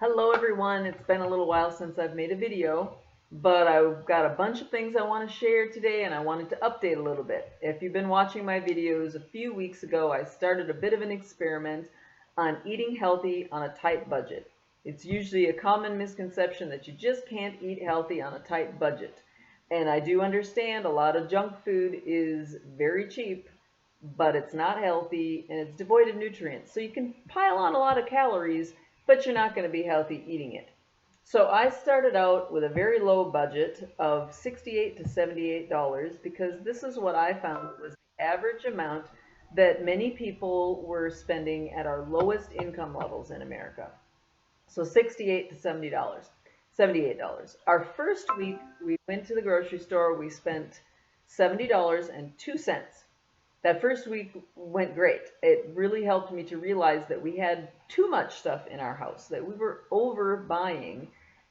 Hello everyone, it's been a little while since I've made a video, but I've got a bunch of things I want to share today and I wanted to update a little bit. If you've been watching my videos, a few weeks ago I started a bit of an experiment on eating healthy on a tight budget. It's usually a common misconception that you just can't eat healthy on a tight budget. And I do understand a lot of junk food is very cheap, but it's not healthy and it's devoid of nutrients. So you can pile on a lot of calories, but you're not going to be healthy eating it. So I started out with a very low budget of $68 to $78 because this is what I found was the average amount that many people were spending at our lowest income levels in America. So $68 to $70. $78. Our first week we went to the grocery store, we spent $70.02. That first week went great. It really helped me to realize that we had too much stuff in our house, that we were overbuying,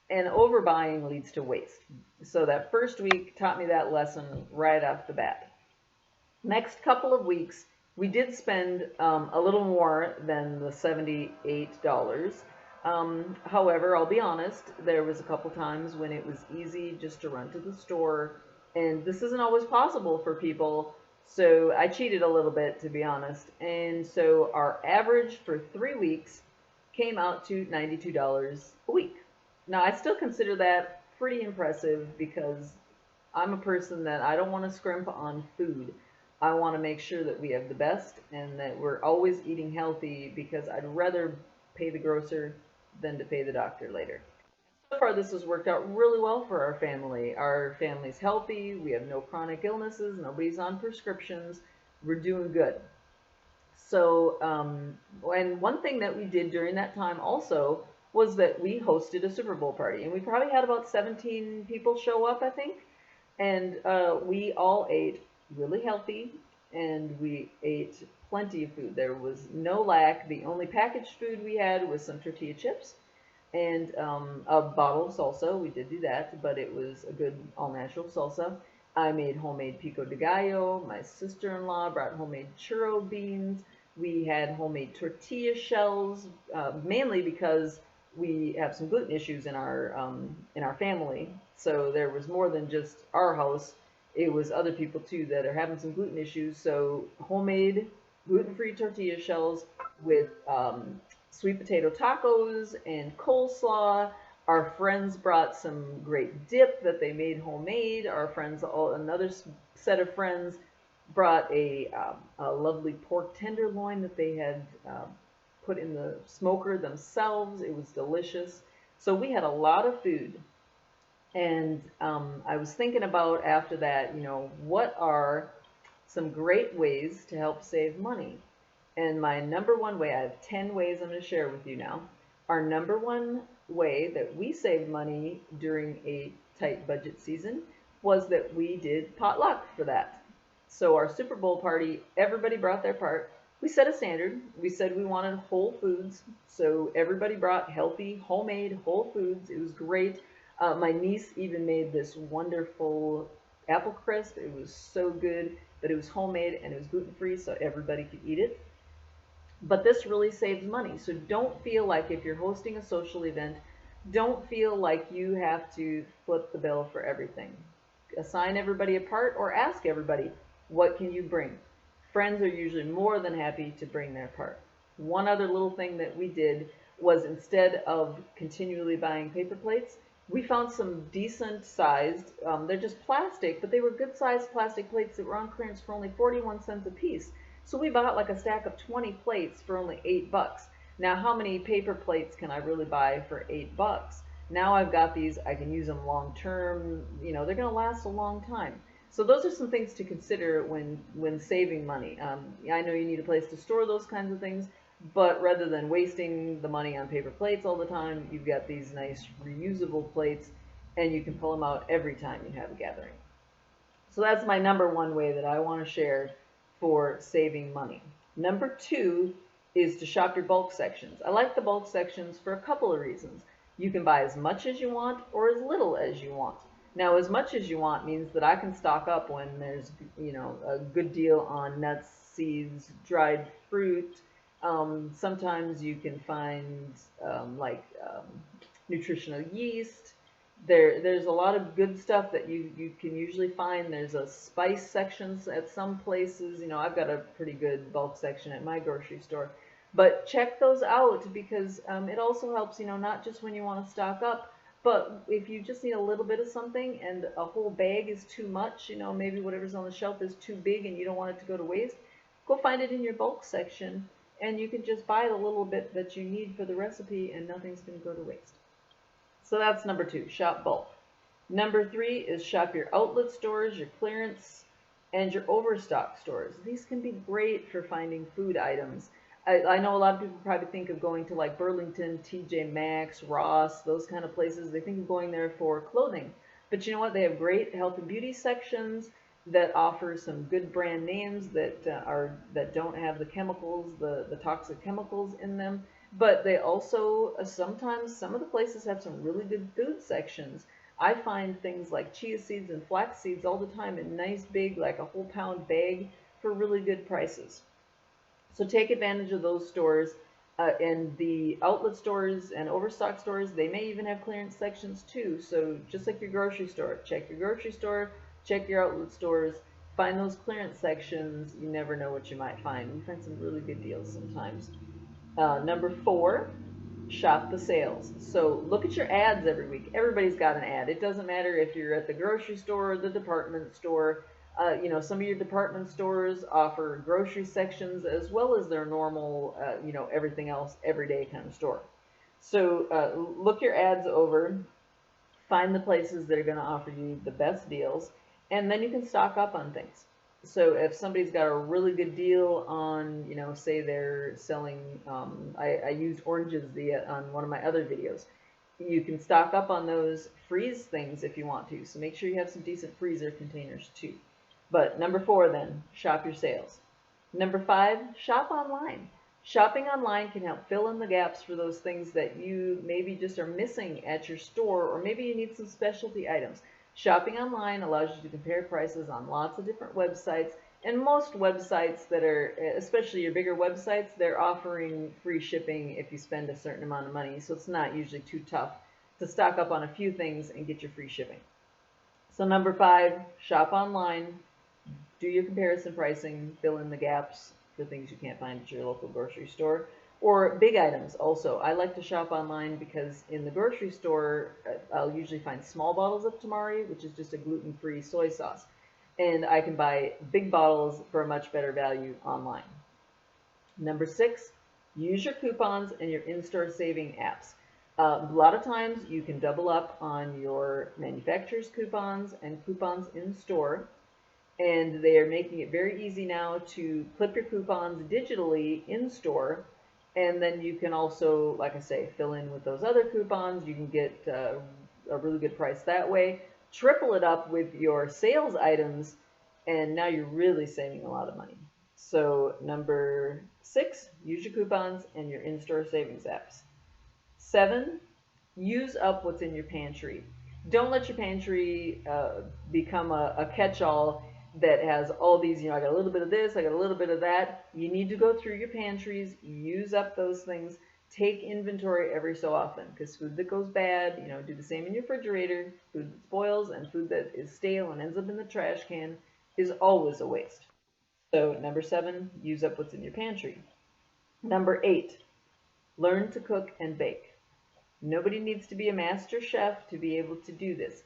and overbuying leads to waste. So that first week taught me that lesson right off the bat. Next couple of weeks, we did spend a little more than the $78. However, I'll be honest, there was a couple times when it was easy just to run to the store, and this isn't always possible for people. So I cheated a little bit, to be honest. And so our average for 3 weeks came out to $92 a week. Now, I still consider that pretty impressive because I'm a person that I don't want to scrimp on food. I want to make sure that we have the best and that we're always eating healthy because I'd rather pay the grocer than to pay the doctor later. So far, this has worked out really well for our family. Our family's healthy. We have no chronic illnesses. Nobody's on prescriptions. We're doing good. So, and one thing that we did during that time also was that we hosted a Super Bowl party, and we probably had about 17 people show up, I think. And we all ate really healthy, and we ate plenty of food. There was no lack. The only packaged food we had was some tortilla chips and a bottle of salsa. We did do that, but it was a good all-natural salsa. I made homemade pico de gallo. My sister-in-law brought homemade churro beans. We had homemade tortilla shells, mainly because we have some gluten issues in our family. So there was more than just our house. It was other people too that are having some gluten issues. So homemade gluten-free tortilla shells with sweet potato tacos and coleslaw. Our friends brought some great dip that they made homemade. Our friends, another set of friends, brought a lovely pork tenderloin that they had put in the smoker themselves. It was delicious. So we had a lot of food. And I was thinking about after that, what are some great ways to help save money? And my number one way, I have 10 ways I'm going to share with you now. Our number one way that we saved money during a tight budget season was that we did potluck for that. So our Super Bowl party, everybody brought their part. We set a standard. We said we wanted whole foods. So everybody brought healthy, homemade whole foods. It was great. My niece even made this wonderful apple crisp. It was so good, but it was homemade and it was gluten-free, so everybody could eat it. But this really saves money. So don't feel like if you're hosting a social event, don't feel like you have to foot the bill for everything. Assign everybody a part or ask everybody, what can you bring? Friends are usually more than happy to bring their part. One other little thing that we did was instead of continually buying paper plates, we found some decent sized, they're just plastic, but they were good sized plastic plates that were on clearance for only 41 cents a piece. So we bought like a stack of 20 plates for only $8. Now, how many paper plates can I really buy for $8? Now I've got these, I can use them long term, they're going to last a long time. So those are some things to consider when saving money. I know you need a place to store those kinds of things, but rather than wasting the money on paper plates all the time, you've got these nice reusable plates, and you can pull them out every time you have a gathering. So that's my number one way that I want to share for saving money. Number two is to shop your bulk sections. I like the bulk sections for a couple of reasons. You can buy as much as you want or as little as you want. Now, as much as you want means that I can stock up when there's, a good deal on nuts, seeds, dried fruit, Sometimes you can find nutritional yeast. There's a lot of good stuff that you can usually find. There's a spice sections at some places. You know, I've got a pretty good bulk section at my grocery store. But check those out because it also helps, you know, not just when you want to stock up, but if you just need a little bit of something and a whole bag is too much, you know, maybe whatever's on the shelf is too big and you don't want it to go to waste, go find it in your bulk section and you can just buy the little bit that you need for the recipe and nothing's going to go to waste. So that's number 2, shop bulk. Number 3 is shop your outlet stores, your clearance, and your overstock stores. These can be great for finding food items. I know a lot of people probably think of going to like Burlington, TJ Maxx, Ross, those kind of places. They think of going there for clothing. But you know what? They have great health and beauty sections that offer some good brand names that don't have the chemicals, the toxic chemicals in them. But they also sometimes some of the places have some really good food sections. I find things like chia seeds and flax seeds all the time in nice big, like a whole pound bag for really good prices. So take advantage of those stores. And the outlet stores and overstock stores, they may even have clearance sections too. So just like your grocery store, check your grocery store, check your outlet stores, find those clearance sections. You never know what you might find. We find some really good deals sometimes. Number 4, shop the sales. So look at your ads every week. Everybody's got an ad. It doesn't matter if you're at the grocery store or the department store. You know, some of your department stores offer grocery sections as well as their normal, you know, everything else everyday kind of store. So look your ads over, find the places that are going to offer you the best deals, and then you can stock up on things. So if somebody's got a really good deal on, you know, say they're selling, I used oranges on one of my other videos. You can stock up on those, freeze things if you want to. So make sure you have some decent freezer containers too. But number 4 then, shop your sales. Number 5, shop online. Shopping online can help fill in the gaps for those things that you maybe just are missing at your store, or maybe you need some specialty items. Shopping online allows you to compare prices on lots of different websites, and most websites that are, especially your bigger websites, they're offering free shipping if you spend a certain amount of money, so it's not usually too tough to stock up on a few things and get your free shipping. So number 5, shop online, do your comparison pricing, fill in the gaps for things you can't find at your local grocery store. Or big items also. I like to shop online because in the grocery store, I'll usually find small bottles of tamari, which is just a gluten-free soy sauce. And I can buy big bottles for a much better value online. Number 6, use your coupons and your in-store saving apps. A lot of times you can double up on your manufacturer's coupons and coupons in store. And they are making it very easy now to clip your coupons digitally in store. And then you can also, like I say, fill in with those other coupons. You can get a really good price that way. Triple it up with your sales items, and now you're really saving a lot of money. So number 6, use your coupons and your in-store savings apps. 7, use up what's in your pantry. Don't let your pantry become a catch-all that has all these, you know, I got a little bit of this, I got a little bit of that. You need to go through your pantries, use up those things, take inventory every so often, because food that goes bad, you know, do the same in your refrigerator. Food that spoils and food that is stale and ends up in the trash can is always a waste. So number 7, use up what's in your pantry. Number 8, learn to cook and bake. Nobody needs to be a master chef to be able to do this.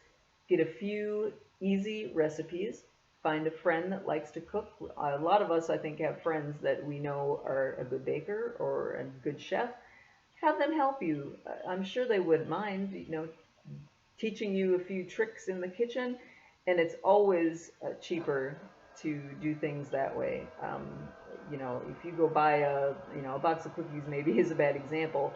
Get a few easy recipes. Find a friend that likes to cook. A lot of us, I think, have friends that we know are a good baker or a good chef. Have them help you. I'm sure they wouldn't mind, you know, teaching you a few tricks in the kitchen. And it's always cheaper to do things that way. You know, if you go buy a box of cookies, maybe is a bad example.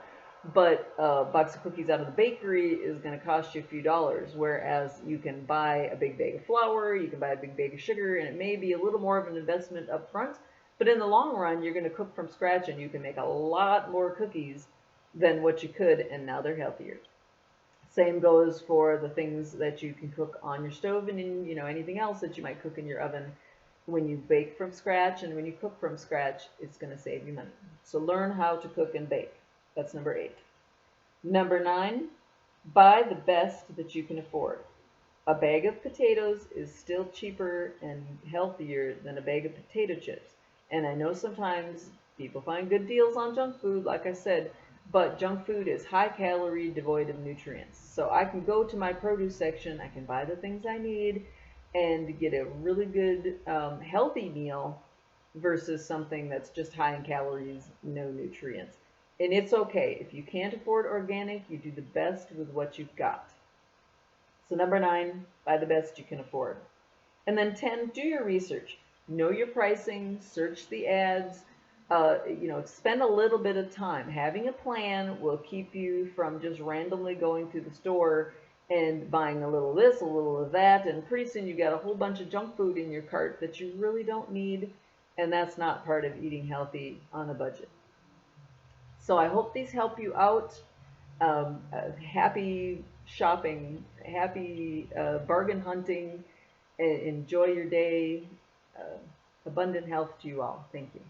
But a box of cookies out of the bakery is going to cost you a few dollars, whereas you can buy a big bag of flour, you can buy a big bag of sugar, and it may be a little more of an investment up front, but in the long run, you're going to cook from scratch and you can make a lot more cookies than what you could, and now they're healthier. Same goes for the things that you can cook on your stove and in, you know, anything else that you might cook in your oven. When you bake from scratch and when you cook from scratch, it's going to save you money. So learn how to cook and bake. That's number 8. Number 9, buy the best that you can afford. A bag of potatoes is still cheaper and healthier than a bag of potato chips. And I know sometimes people find good deals on junk food, like I said, but junk food is high calorie, devoid of nutrients. So I can go to my produce section, I can buy the things I need, and get a really good, healthy meal versus something that's just high in calories, no nutrients. And it's okay. If you can't afford organic, you do the best with what you've got. So number 9, buy the best you can afford. And then 10, do your research. Know your pricing, search the ads, spend a little bit of time. Having a plan will keep you from just randomly going to the store and buying a little of this, a little of that, and pretty soon you've got a whole bunch of junk food in your cart that you really don't need, and that's not part of eating healthy on a budget. So I hope these help you out. Happy shopping, happy bargain hunting. Enjoy your day. Uh, Abundant health to you all. Thank you.